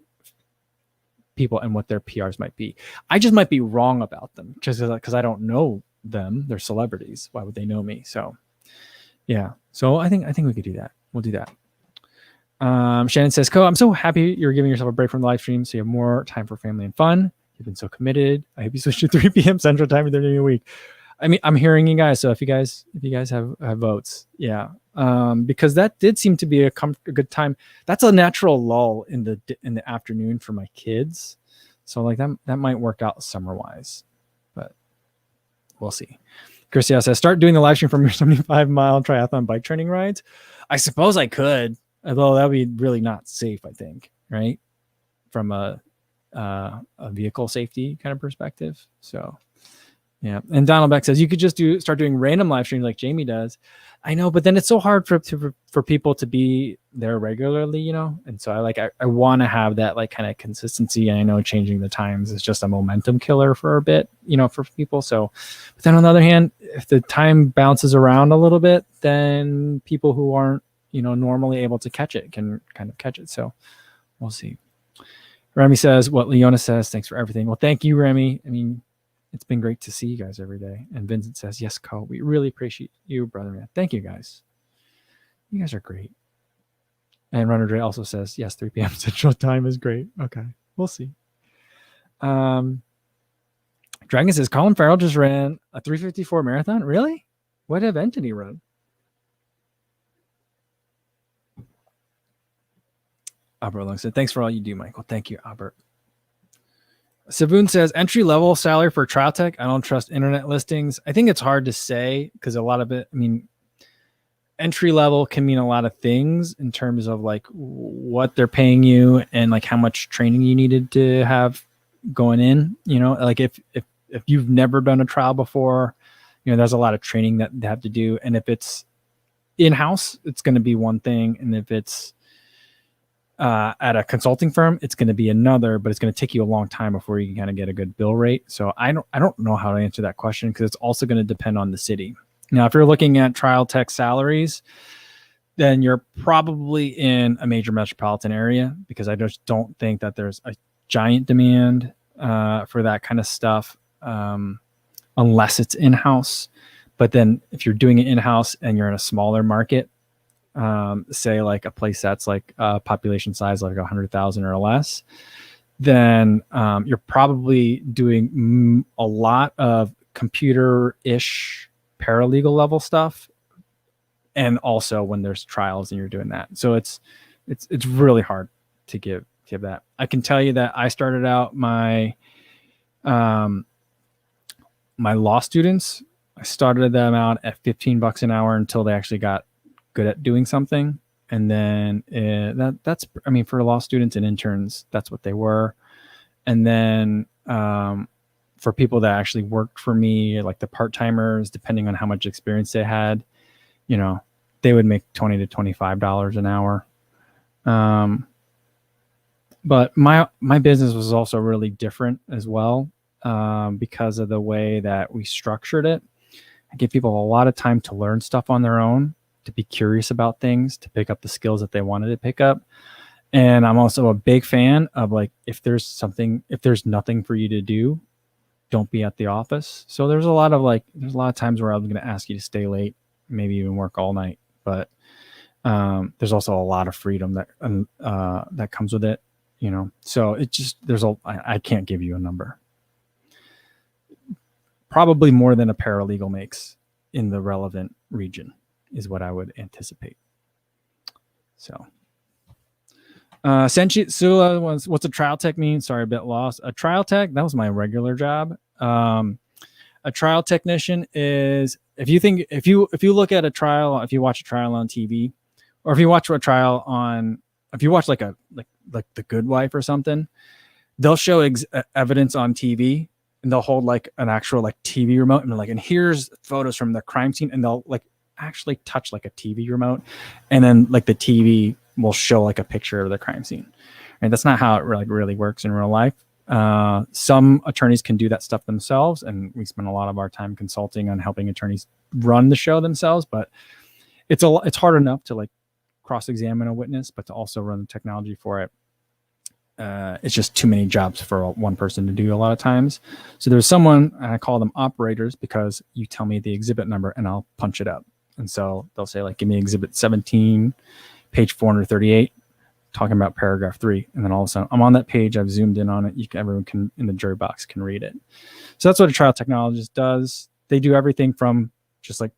people and what their PRs might be. I just might be wrong about them just because I don't know them. They're celebrities. Why would they know me? So yeah. So I think we could do that. We'll do that. Shannon says, I'm so happy you're giving yourself a break from the live stream so you have more time for family and fun. You've been so committed. I hope you switch to 3 p.m. Central Time during the week. I mean, I'm hearing you guys. So if you guys have votes, yeah, because that did seem to be a good time. That's a natural lull in the afternoon for my kids. So like that might work out summer wise, but we'll see. Christia says, start doing the live stream from your 75-mile triathlon bike training rides. I suppose I could, although that would be really not safe, I think, right? From a vehicle safety kind of perspective. So yeah. And Donald Beck says you could just start doing random live streams like Jamie does. I know, but then it's so hard for people to be there regularly, And so I want to have that like kind of consistency. And I know changing the times is just a momentum killer for a bit, for people. So, but then on the other hand, if the time bounces around a little bit, then people who aren't, normally able to catch it can kind of catch it. So we'll see. Remy says what Leona says. Thanks for everything. Well, thank you, Remy. I mean, it's been great to see you guys every day. And Vincent says, yes, Cole, we really appreciate you, brother man. Thank you, guys. You guys are great. And Runner Dre also says, yes, 3 p.m. Central Time is great. Okay, we'll see. Dragon says, Colin Farrell just ran a 3:54 marathon. Really? What event did he run? Albert Long said, thanks for all you do, Michael. Thank you, Albert. Savoon says, entry level salary for trial tech. I don't trust internet listings. I think it's hard to say because a lot of it, entry level can mean a lot of things in terms of like what they're paying you and like how much training you needed to have going in, like if you've never done a trial before, there's a lot of training that they have to do. And if it's in-house, it's going to be one thing. And if it's at a consulting firm, it's going to be another, but it's going to take you a long time before you can kind of get a good bill rate. So I don't know how to answer that question because it's also going to depend on the city. Now, if you're looking at trial tech salaries, then you're probably in a major metropolitan area because I just don't think that there's a giant demand for that kind of stuff unless it's in-house. But then if you're doing it in-house and you're in a smaller market, say like a place that's like population size like 100,000 or less, then you're probably doing a lot of computer-ish paralegal level stuff, and also when there's trials and you're doing that. So it's really hard to give that. I can tell you that I started out my my law students. I started them out at $15 an hour until they actually got good at doing something. And then that's, I mean, for law students and interns, that's what they were. And then for people that actually worked for me, like the part-timers, depending on how much experience they had, you know, they would make $20 to $25 an hour. But my business was also really different as well, because of the way that we structured it. I give people a lot of time to learn stuff on their own, to be curious about things, to pick up the skills that they wanted to pick up. And I'm also a big fan of, like, if there's nothing for you to do, don't be at the office. So there's a lot of times where I'm going to ask you to stay late, maybe even work all night. But there's also a lot of freedom that comes with it, you know. So it just, I can't give you a number. Probably more than a paralegal makes in the relevant region is what I would anticipate. So, Senchi Sula was, what's a trial tech mean? Sorry, a bit lost. A trial tech, that was my regular job. A trial technician is, if you look at a trial, if you watch a trial on TV, or if you watch a trial on, if you watch like The Good Wife or something, they'll show evidence on TV. And they'll hold like an actual like TV remote and like, and here's photos from the crime scene, and they'll like actually touch like a TV remote, and then like the TV will show like a picture of the crime scene. And that's not how it really works in real life. Some attorneys can do that stuff themselves, and we spend a lot of our time consulting on helping attorneys run the show themselves. But it's hard enough to like cross-examine a witness, but to also run the technology for it. It's just too many jobs for one person to do a lot of times. So there's someone, and I call them operators, because you tell me the exhibit number and I'll punch it up. And so they'll say like, give me exhibit 17, page 438, talking about paragraph 3. And then all of a sudden I'm on that page, I've zoomed in on it. Everyone can, in the jury box, can read it. So that's what a trial technologist does. They do everything from just like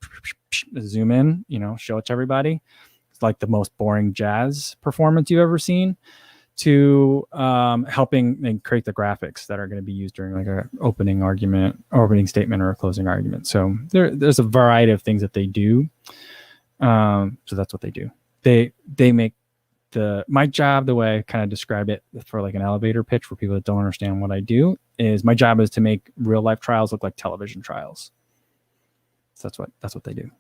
zoom in, you know, show it to everybody. It's like the most boring jazz performance you've ever seen, to helping and create the graphics that are going to be used during like an opening argument, or opening statement, or a closing argument. So there's a variety of things that they do. So that's what they do. They make my job, the way I kind of describe it for like an elevator pitch for people that don't understand what I do, is my job is to make real life trials look like television trials. So that's what they do.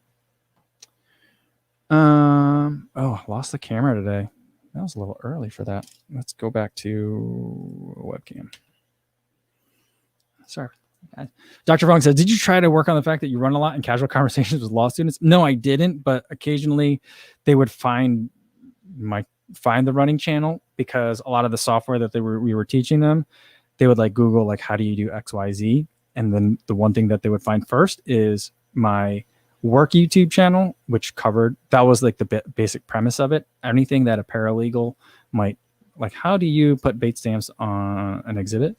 Oh, lost the camera today. That was a little early for that. Let's go back to webcam. Sorry. Dr. Fong says, did you try to work on the fact that you run a lot in casual conversations with law students? No, I didn't. But occasionally they would find the running channel, because a lot of the software that we were teaching them, they would like Google, like, how do you do X, Y, Z? And then the one thing that they would find first is my work YouTube channel, which covered, that was like the basic premise of it. Anything that a paralegal might like, how do you put bait stamps on an exhibit?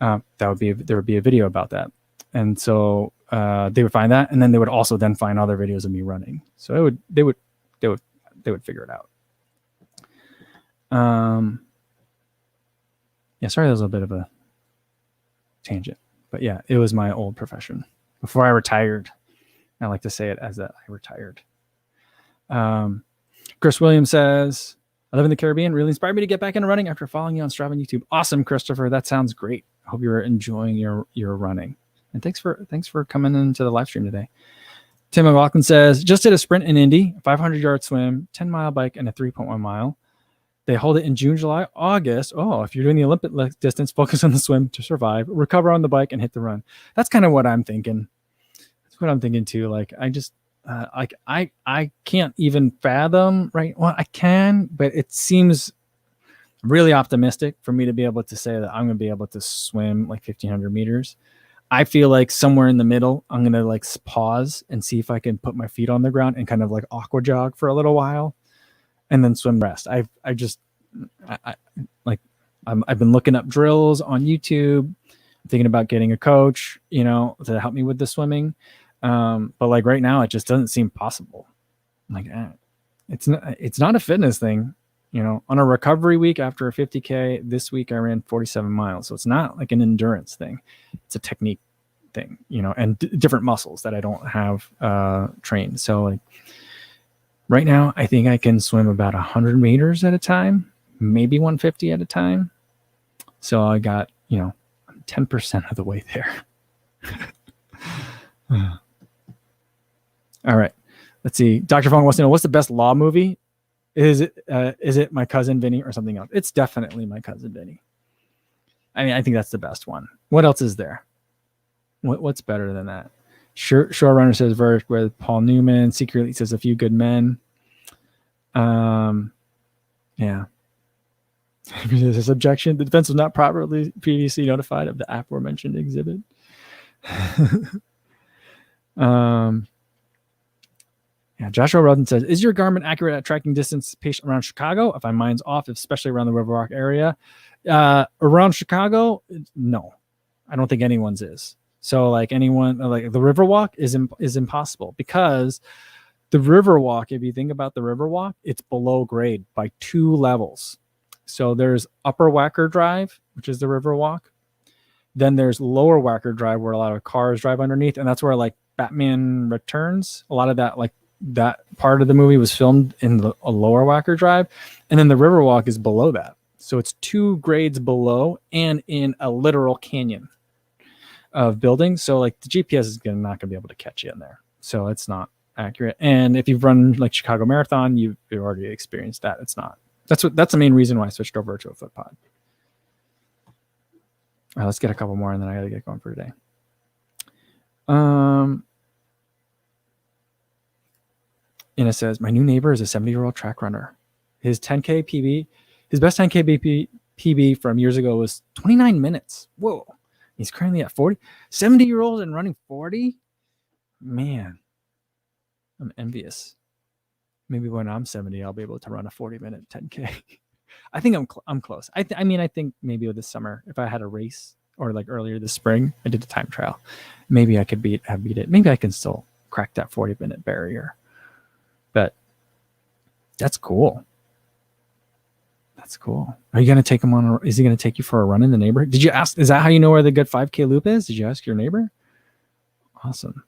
There would be a video about that. And so they would find that, and then they would also then find other videos of me running. So they would figure it out. Yeah, sorry, that was a bit of a tangent, but yeah, it was my old profession before I retired. I like to say it as that I retired. Chris Williams says, I live in the Caribbean. Really inspired me to get back into running after following you on Strava and YouTube. Awesome, Christopher. That sounds great. I hope you're enjoying your running. And thanks for coming into the live stream today. Tim McLaughlin says, just did a sprint in Indy, 500-yard swim, 10-mile bike, and a 3.1 mile. They hold it in June, July, August. Oh, if you're doing the Olympic distance, focus on the swim to survive, recover on the bike, and hit the run. That's kind of what I'm thinking. That's what I'm thinking too. Like, I just, I can't even fathom, right? Well, I can, but it seems really optimistic for me to be able to say that I'm going to be able to swim like 1,500 meters. I feel like somewhere in the middle, I'm going to like pause and see if I can put my feet on the ground and kind of like aqua jog for a little while and then swim the rest. I've been looking up drills on YouTube, thinking about getting a coach, to help me with the swimming. But like right now, it just doesn't seem possible. Like, it's not a fitness thing. On a recovery week after a 50K, this week I ran 47 miles. So it's not like an endurance thing. It's a technique thing, and different muscles that I don't have trained. So like right now, I think I can swim about 100 meters at a time, maybe 150 at a time. So I got, 10% of the way there. All right. Let's see. Dr. Fong wants to know, what's the best law movie? Is it My Cousin Vinny or something else? It's definitely My Cousin Vinny. I mean, I think that's the best one. What else is there? What's better than that? Shorerunner says Verdict with Paul Newman. Secretly says A Few Good Men. Yeah. This objection. The defense was not properly previously notified of the aforementioned exhibit. Yeah, Joshua Roden says, is your Garmin accurate at tracking distance patient around Chicago? If mine's off, especially around the Riverwalk area. Around Chicago, no. I don't think anyone's is. So like anyone, like the Riverwalk is impossible because the Riverwalk, if you think about the Riverwalk, it's below grade by 2 levels. So there's Upper Wacker Drive, which is the Riverwalk. Then there's Lower Wacker Drive where a lot of cars drive underneath. And that's where like Batman Returns, a lot of that, like that part of the movie was filmed in a Lower Wacker Drive. And then the Riverwalk is below that. So it's 2 grades below and in a literal canyon of buildings. So like the GPS is not going to be able to catch you in there. So it's not accurate. And if you've run like Chicago Marathon, you've already experienced that. It's not. That's the main reason why I switched over to a foot pod. All right, let's get a couple more and then I got to get going for today. And it says, my new neighbor is a 70-year-old track runner. His 10K PB, his best 10K PB from years ago was 29 minutes. Whoa. He's currently at 40. 70-year-old and running 40? Man, I'm envious. Maybe when I'm 70, I'll be able to run a 40-minute 10K. I think I'm close. I think maybe this summer, if I had a race or like earlier this spring, I did a time trial. Maybe I could beat it. Maybe I can still crack that 40-minute barrier. But that's cool. That's cool. Are you going to take him on? Is he going to take you for a run in the neighborhood? Did you ask? Is that how you know where the good 5K loop is? Did you ask your neighbor? Awesome.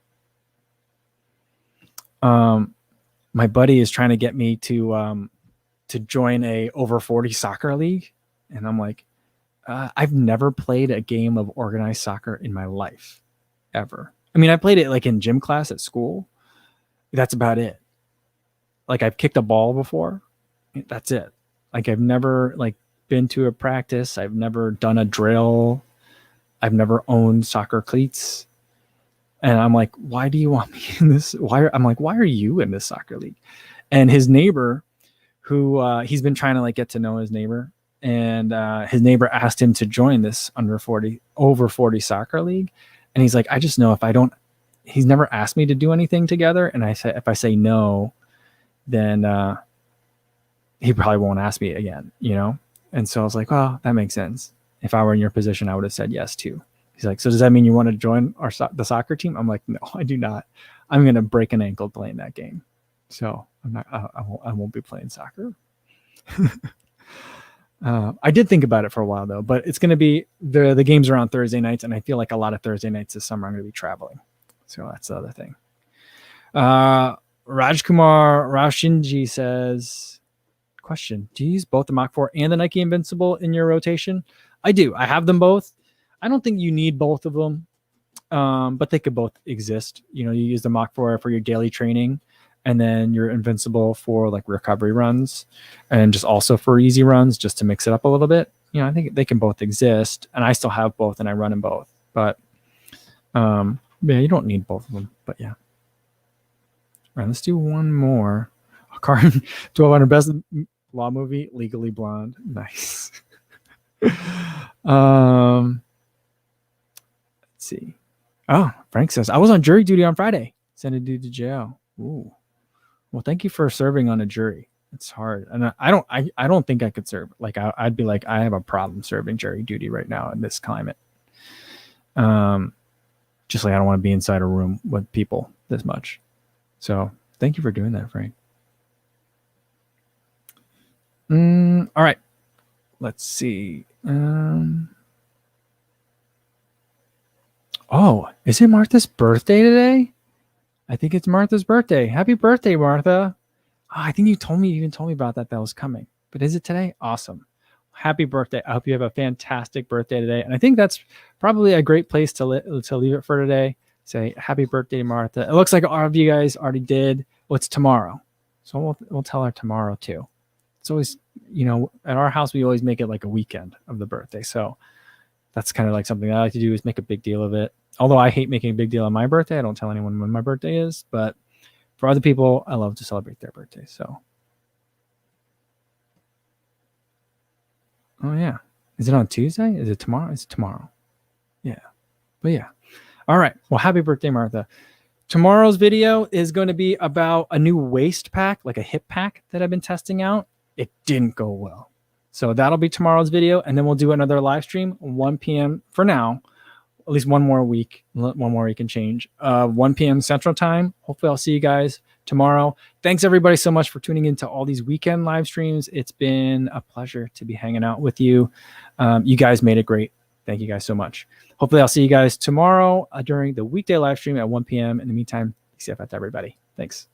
My buddy is trying to get me to join a over 40 soccer league. And I'm like, I've never played a game of organized soccer in my life ever. I mean, I played it like in gym class at school. That's about it. Like I've kicked a ball before. That's it. Like I've never like been to a practice. I've never done a drill. I've never owned soccer cleats. And I'm like, why do you want me in this? Why are you in this soccer league? And his neighbor, who he's been trying to like get to know his neighbor, and his neighbor asked him to join this over 40 soccer league. And he's like, I just know if I don't, he's never asked me to do anything together. And I said, if I say no, then he probably won't ask me again, And so I was like, well, that makes sense. If I were in your position, I would have said yes too. He's like, so does that mean you want to join the soccer team? I'm like, no, I do not. I'm going to break an ankle playing that game. So I won't be playing soccer. I did think about it for a while though, but it's going to be the games are on Thursday nights. And I feel like a lot of Thursday nights this summer, I'm going to be traveling. So that's the other thing. Rajkumar Raushinji says, question, do you use both the Mach 4 and the Nike Invincible in your rotation? I do. I have them both. I don't think you need both of them, but they could both exist. You use the Mach 4 for your daily training, and then your Invincible for like recovery runs, and just also for easy runs, just to mix it up a little bit. I think they can both exist, and I still have both, and I run in both. But yeah, you don't need both of them. But yeah. All right, let's do one more. Carton 1200 best law movie, Legally Blonde. Nice. Let's see. Oh, Frank says, I was on jury duty on Friday. Send a dude to jail. Ooh. Well, thank you for serving on a jury. It's hard. And I don't think I could serve. Like I'd be like, I have a problem serving jury duty right now in this climate. Just like I don't want to be inside a room with people this much. So thank you for doing that, Frank. All right. Let's see. Oh, is it Martha's birthday today? I think it's Martha's birthday. Happy birthday, Martha. Oh, I think you told me about that was coming. But is it today? Awesome. Happy birthday. I hope you have a fantastic birthday today. And I think that's probably a great place to leave it for today. Say happy birthday, Martha. It looks like all of you guys already did. Well, it's tomorrow. So we'll tell her tomorrow too. It's always, at our house, we always make it like a weekend of the birthday. So that's kind of like something I like to do, is make a big deal of it. Although I hate making a big deal on my birthday. I don't tell anyone when my birthday is, but for other people, I love to celebrate their birthday. So, oh yeah. Is it on Tuesday? Is it tomorrow? It's tomorrow. Yeah. But yeah. All right. Well, happy birthday, Martha. Tomorrow's video is going to be about a new waist pack, like a hip pack that I've been testing out. It didn't go well. So that'll be tomorrow's video. And then we'll do another live stream, 1 p.m. for now. At least one more week and change. 1 p.m. Central Time. Hopefully I'll see you guys tomorrow. Thanks everybody so much for tuning into all these weekend live streams. It's been a pleasure to be hanging out with you. You guys made it great. Thank you guys so much. Hopefully I'll see you guys tomorrow during the weekday live stream at 1 p.m. In the meantime, be safe out to everybody. Thanks.